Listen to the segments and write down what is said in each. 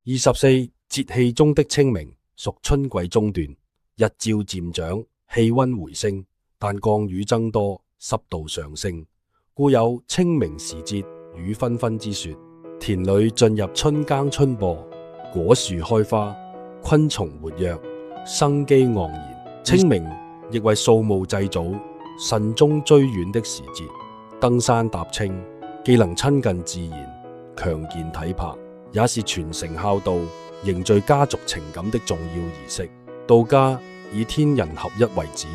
24節氣中的清明屬春季中段，日照漸長，氣溫回升，但降雨增多，濕度上升，故有清明時節雨紛紛之說。田裏進入春耕春播，果樹開花，昆蟲活躍，生機盎然。清明亦為掃墓祭祖、慎終追遠的時節。登山踏青既能親近自然，強健體魄，也是傳承孝道、凝聚家族情感的重要儀式。道家以天人合一為旨，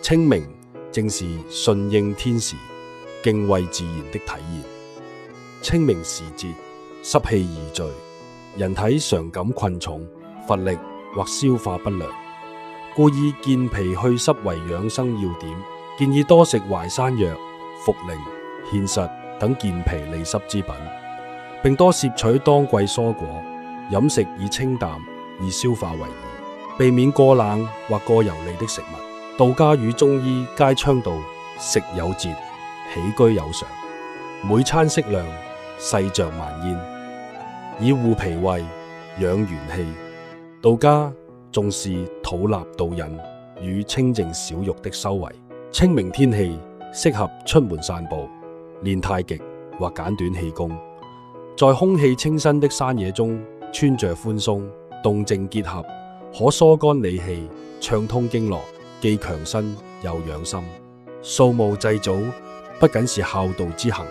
清明正是順應天時、敬畏自然的體現。清明時節濕氣易聚，人體常感困重、乏力或消化不良，故以健脾祛濕為養生要點，建議多食淮山藥、茯苓、芡實等健脾利濕之品，並多攝取當季蔬果，飲食以清淡易消化為宜，避免過冷或過油膩的食物。道家與中醫皆倡導食有節，起居有常，每餐適量，細嚼慢咽，以護脾胃、養元氣。道家重視吐納導引與清靜小浴的修為。清明天氣適合出門散步、練太極或簡短氣功，在空氣清新的山野中穿着寬鬆，動靜結合，可疏肝理氣、暢通經絡，既強身又養心。掃墓祭祖不僅是孝道之行，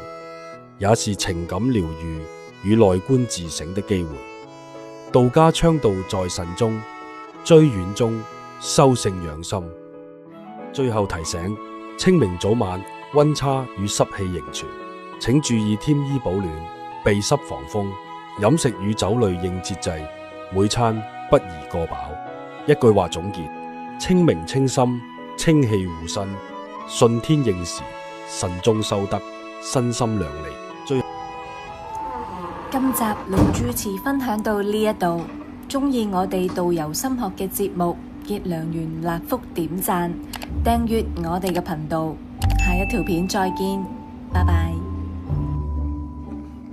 也是情感療愈與內觀自省的機會。道家倡導在慎中、追遠中修性養心。最後提醒：清明早晚溫差與濕氣仍存，請注意添衣保暖、避濕防風。飲食與酒類應節制，每餐不宜過飽。一句話總結：清明清心，清氣護身，順天應時，慎終修德，身心兩利。今集盧主持分享到呢一度，鍾意我哋道遊心學嘅節目，結良緣立福點讚，訂閱我哋嘅頻道，下一條片再見，拜拜。